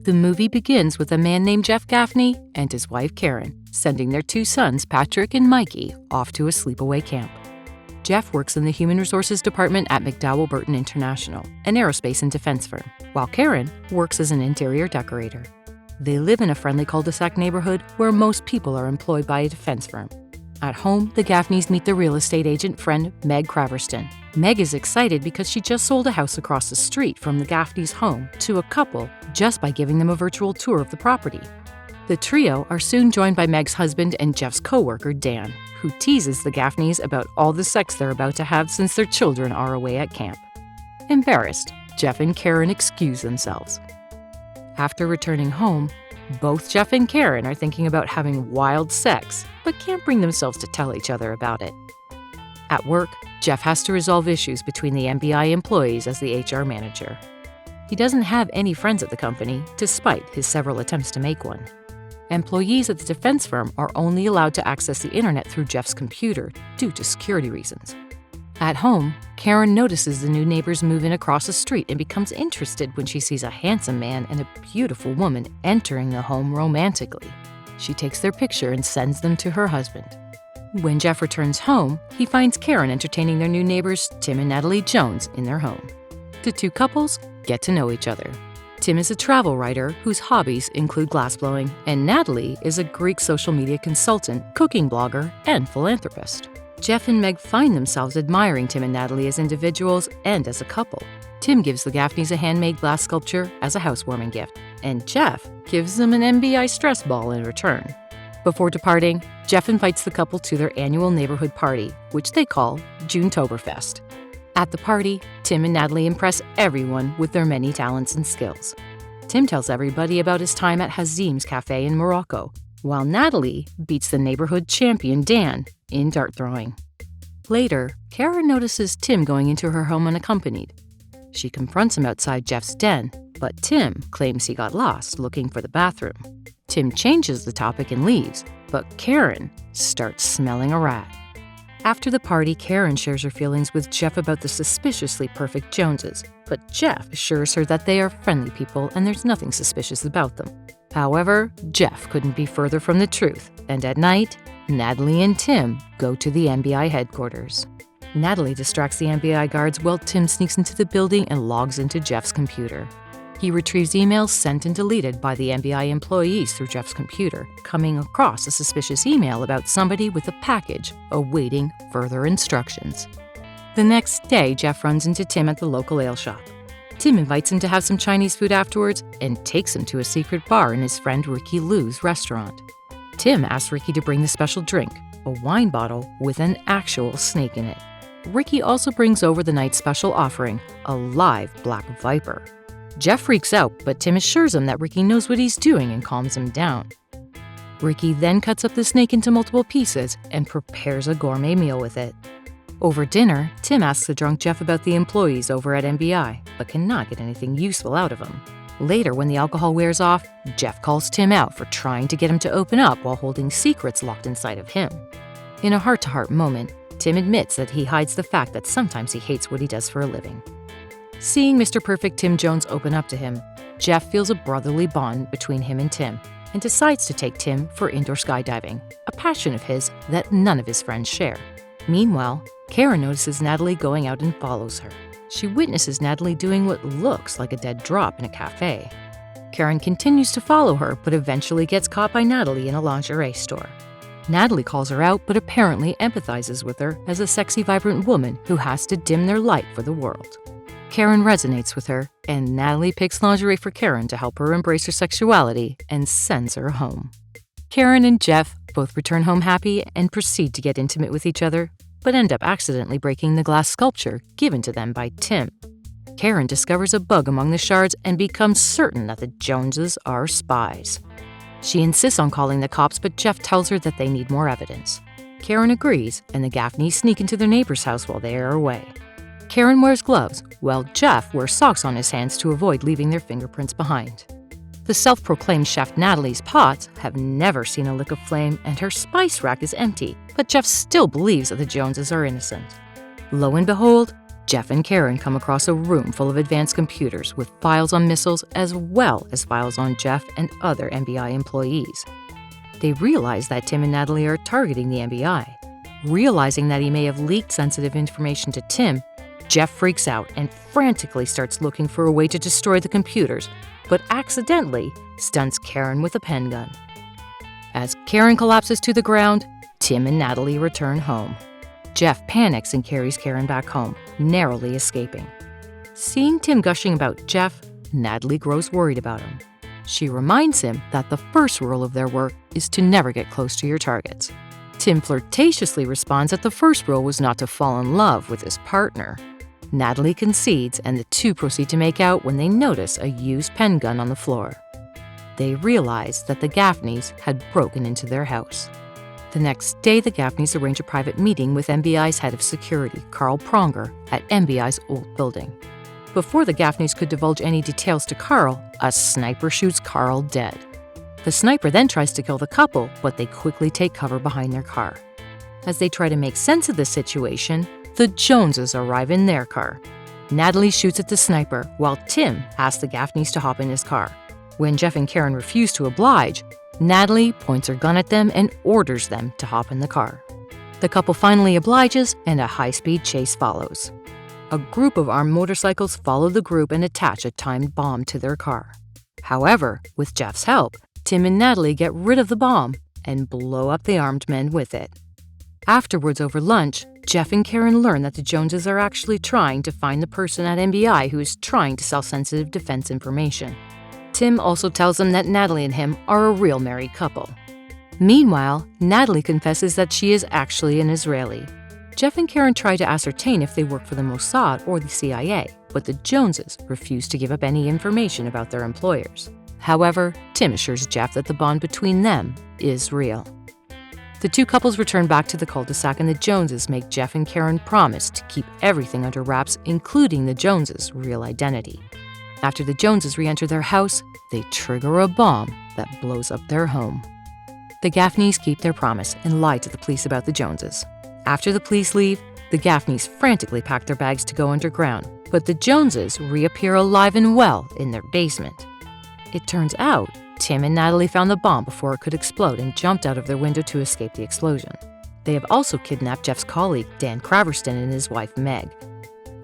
The movie begins with a man named Jeff Gaffney and his wife Karen sending their 2 sons, Patrick and Mikey, off to a sleepaway camp. Jeff works in the Human Resources Department at McDowell Burton International, an aerospace and defense firm, while Karen works as an interior decorator. They live in a friendly cul-de-sac neighborhood where most people are employed by a defense firm. At home, the Gaffneys meet their real estate agent friend, Meg Craverston. Meg is excited because she just sold a house across the street from the Gaffneys' home to a couple just by giving them a virtual tour of the property. The trio are soon joined by Meg's husband and Jeff's co-worker, Dan, who teases the Gaffneys about all the sex they're about to have since their children are away at camp. Embarrassed, Jeff and Karen excuse themselves. After returning home, both Jeff and Karen are thinking about having wild sex, but can't bring themselves to tell each other about it. At work, Jeff has to resolve issues between the MBI employees as the HR manager. He doesn't have any friends at the company, despite his several attempts to make one. Employees at the defense firm are only allowed to access the internet through Jeff's computer due to security reasons. At home, Karen notices the new neighbors move in across the street and becomes interested when she sees a handsome man and a beautiful woman entering the home romantically. She takes their picture and sends them to her husband. When Jeff returns home, he finds Karen entertaining their new neighbors, Tim and Natalie Jones, in their home. The 2 couples get to know each other. Tim is a travel writer whose hobbies include glassblowing, and Natalie is a Greek social media consultant, cooking blogger, and philanthropist. Jeff and Meg find themselves admiring Tim and Natalie as individuals and as a couple. Tim gives the Gaffneys a handmade glass sculpture as a housewarming gift, and Jeff gives them an MBI stress ball in return. Before departing, Jeff invites the couple to their annual neighborhood party, which they call Junetoberfest. At the party, Tim and Natalie impress everyone with their many talents and skills. Tim tells everybody about his time at Hazim's Cafe in Morocco, while Natalie beats the neighborhood champion Dan in dart throwing. Later, Karen notices Tim going into her home unaccompanied. She confronts him outside Jeff's den, but Tim claims he got lost looking for the bathroom. Tim changes the topic and leaves, but Karen starts smelling a rat. After the party, Karen shares her feelings with Jeff about the suspiciously perfect Joneses, but Jeff assures her that they are friendly people and there's nothing suspicious about them. However, Jeff couldn't be further from the truth, and at night, Natalie and Tim go to the MBI headquarters. Natalie distracts the MBI guards while Tim sneaks into the building and logs into Jeff's computer. He retrieves emails sent and deleted by the MBI employees through Jeff's computer, coming across a suspicious email about somebody with a package awaiting further instructions. The next day, Jeff runs into Tim at the local ale shop. Tim invites him to have some Chinese food afterwards and takes him to a secret bar in his friend Ricky Lou's restaurant. Tim asks Ricky to bring the special drink, a wine bottle with an actual snake in it. Ricky also brings over the night's special offering, a live black viper. Jeff freaks out, but Tim assures him that Ricky knows what he's doing and calms him down. Ricky then cuts up the snake into multiple pieces and prepares a gourmet meal with it. Over dinner, Tim asks the drunk Jeff about the employees over at MBI, but cannot get anything useful out of him. Later, when the alcohol wears off, Jeff calls Tim out for trying to get him to open up while holding secrets locked inside of him. In a heart-to-heart moment, Tim admits that he hides the fact that sometimes he hates what he does for a living. Seeing Mr. Perfect Tim Jones open up to him, Jeff feels a brotherly bond between him and Tim and decides to take Tim for indoor skydiving, a passion of his that none of his friends share. Meanwhile, Karen notices Natalie going out and follows her. She witnesses Natalie doing what looks like a dead drop in a cafe. Karen continues to follow her, but eventually gets caught by Natalie in a lingerie store. Natalie calls her out, but apparently empathizes with her as a sexy, vibrant woman who has to dim their light for the world. Karen resonates with her, and Natalie picks lingerie for Karen to help her embrace her sexuality and sends her home. Karen and Jeff both return home happy and proceed to get intimate with each other, but end up accidentally breaking the glass sculpture given to them by Tim. Karen discovers a bug among the shards and becomes certain that the Joneses are spies. She insists on calling the cops, but Jeff tells her that they need more evidence. Karen agrees, and the Gaffneys sneak into their neighbor's house while they are away. Karen wears gloves, while Jeff wears socks on his hands to avoid leaving their fingerprints behind. The self-proclaimed chef Natalie's pots have never seen a lick of flame, and her spice rack is empty, but Jeff still believes that the Joneses are innocent. Lo and behold, Jeff and Karen come across a room full of advanced computers with files on missiles as well as files on Jeff and other NBI employees. They realize that Tim and Natalie are targeting the NBI. Realizing that he may have leaked sensitive information to Tim, Jeff freaks out and frantically starts looking for a way to destroy the computers, but accidentally stuns Karen with a pen gun. As Karen collapses to the ground, Tim and Natalie return home. Jeff panics and carries Karen back home, narrowly escaping. Seeing Tim gushing about Jeff, Natalie grows worried about him. She reminds him that the first rule of their work is to never get close to your targets. Tim flirtatiously responds that the first rule was not to fall in love with his partner. Natalie concedes, and the two proceed to make out when they notice a used pen gun on the floor. They realize that the Gaffneys had broken into their house. The next day, the Gaffneys arrange a private meeting with NBI's head of security, Carl Pronger, at NBI's old building. Before the Gaffneys could divulge any details to Carl, a sniper shoots Carl dead. The sniper then tries to kill the couple, but they quickly take cover behind their car. As they try to make sense of the situation, the Joneses arrive in their car. Natalie shoots at the sniper, while Tim asks the Gaffneys to hop in his car. When Jeff and Karen refuse to oblige, Natalie points her gun at them and orders them to hop in the car. The couple finally obliges, and a high-speed chase follows. A group of armed motorcycles follow the group and attach a timed bomb to their car. However, with Jeff's help, Tim and Natalie get rid of the bomb and blow up the armed men with it. Afterwards, over lunch, Jeff and Karen learn that the Joneses are actually trying to find the person at NBI who is trying to sell sensitive defense information. Tim also tells them that Natalie and him are a real married couple. Meanwhile, Natalie confesses that she is actually an Israeli. Jeff and Karen try to ascertain if they work for the Mossad or the CIA, but the Joneses refuse to give up any information about their employers. However, Tim assures Jeff that the bond between them is real. The two couples return back to the cul-de-sac, and the Joneses make Jeff and Karen promise to keep everything under wraps, including the Joneses' real identity. After the Joneses re-enter their house, they trigger a bomb that blows up their home. The Gaffneys keep their promise and lie to the police about the Joneses. After the police leave, the Gaffneys frantically pack their bags to go underground, but the Joneses reappear alive and well in their basement. It turns out Tim and Natalie found the bomb before it could explode and jumped out of their window to escape the explosion. They have also kidnapped Jeff's colleague, Dan Craverston, and his wife, Meg.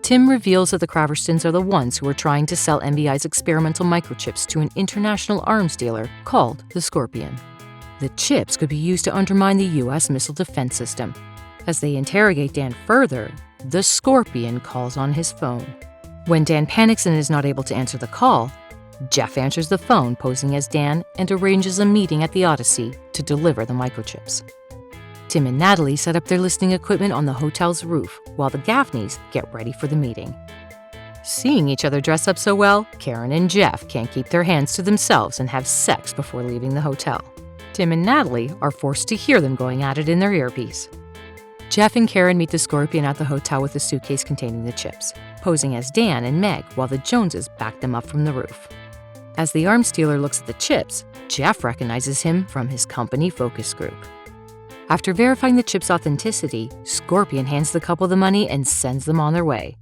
Tim reveals that the Craverstons are the ones who are trying to sell NBI's experimental microchips to an international arms dealer called the Scorpion. The chips could be used to undermine the U.S. missile defense system. As they interrogate Dan further, the Scorpion calls on his phone. When Dan panics and is not able to answer the call, Jeff answers the phone posing as Dan and arranges a meeting at the Odyssey to deliver the microchips. Tim and Natalie set up their listening equipment on the hotel's roof while the Gaffneys get ready for the meeting. Seeing each other dress up so well, Karen and Jeff can't keep their hands to themselves and have sex before leaving the hotel. Tim and Natalie are forced to hear them going at it in their earpiece. Jeff and Karen meet the Scorpion at the hotel with a suitcase containing the chips, posing as Dan and Meg while the Joneses back them up from the roof. As the arms dealer looks at the chips, Jeff recognizes him from his company focus group. After verifying the chip's authenticity, Scorpion hands the couple the money and sends them on their way.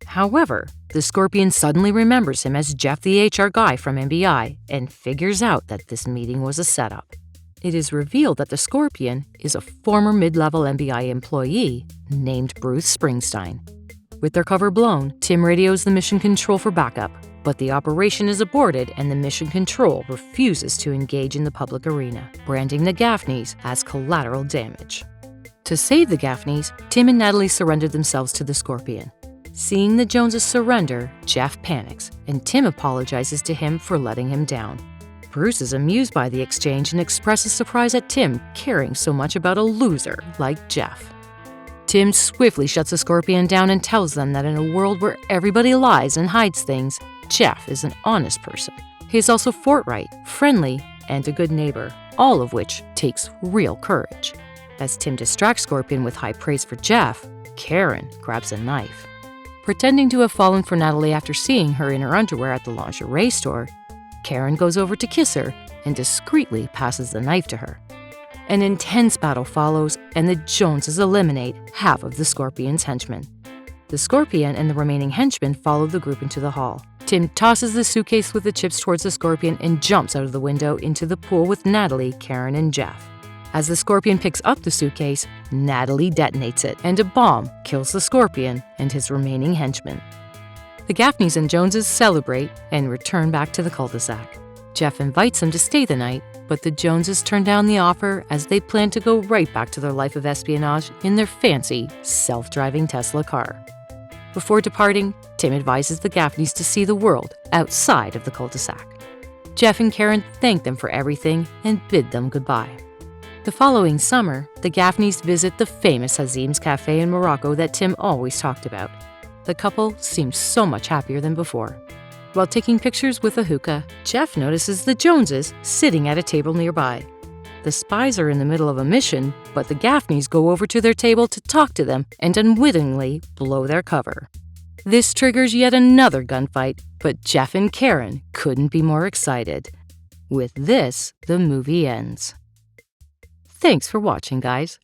However, the Scorpion suddenly remembers him as Jeff, the HR guy from NBI, and figures out that this meeting was a setup. It is revealed that the Scorpion is a former mid-level NBI employee named Bruce Springsteen. With their cover blown, Tim radios the mission control for backup, but the operation is aborted and the mission control refuses to engage in the public arena, branding the Gaffneys as collateral damage. To save the Gaffneys, Tim and Natalie surrender themselves to the Scorpion. Seeing the Joneses surrender, Jeff panics, and Tim apologizes to him for letting him down. Bruce is amused by the exchange and expresses surprise at Tim caring so much about a loser like Jeff. Tim swiftly shuts the Scorpion down and tells them that in a world where everybody lies and hides things, Jeff is an honest person. He is also forthright, friendly, and a good neighbor, all of which takes real courage. As Tim distracts Scorpion with high praise for Jeff, Karen grabs a knife. Pretending to have fallen for Natalie after seeing her in her underwear at the lingerie store, Karen goes over to kiss her and discreetly passes the knife to her. An intense battle follows, and the Joneses eliminate half of the Scorpion's henchmen. The Scorpion and the remaining henchmen follow the group into the hall. Tim tosses the suitcase with the chips towards the Scorpion and jumps out of the window into the pool with Natalie, Karen, and Jeff. As the Scorpion picks up the suitcase, Natalie detonates it, and a bomb kills the Scorpion and his remaining henchmen. The Gaffneys and Joneses celebrate and return back to the cul-de-sac. Jeff invites them to stay the night, but the Joneses turn down the offer as they plan to go right back to their life of espionage in their fancy, self-driving Tesla car. Before departing, Tim advises the Gaffneys to see the world outside of the cul-de-sac. Jeff and Karen thank them for everything and bid them goodbye. The following summer, the Gaffneys visit the famous Hazim's Cafe in Morocco that Tim always talked about. The couple seems so much happier than before. While taking pictures with a hookah, Jeff notices the Joneses sitting at a table nearby. The spies are in the middle of a mission, but the Gaffneys go over to their table to talk to them and unwittingly blow their cover. This triggers yet another gunfight, but Jeff and Karen couldn't be more excited. With this, the movie ends. Thanks for watching, guys.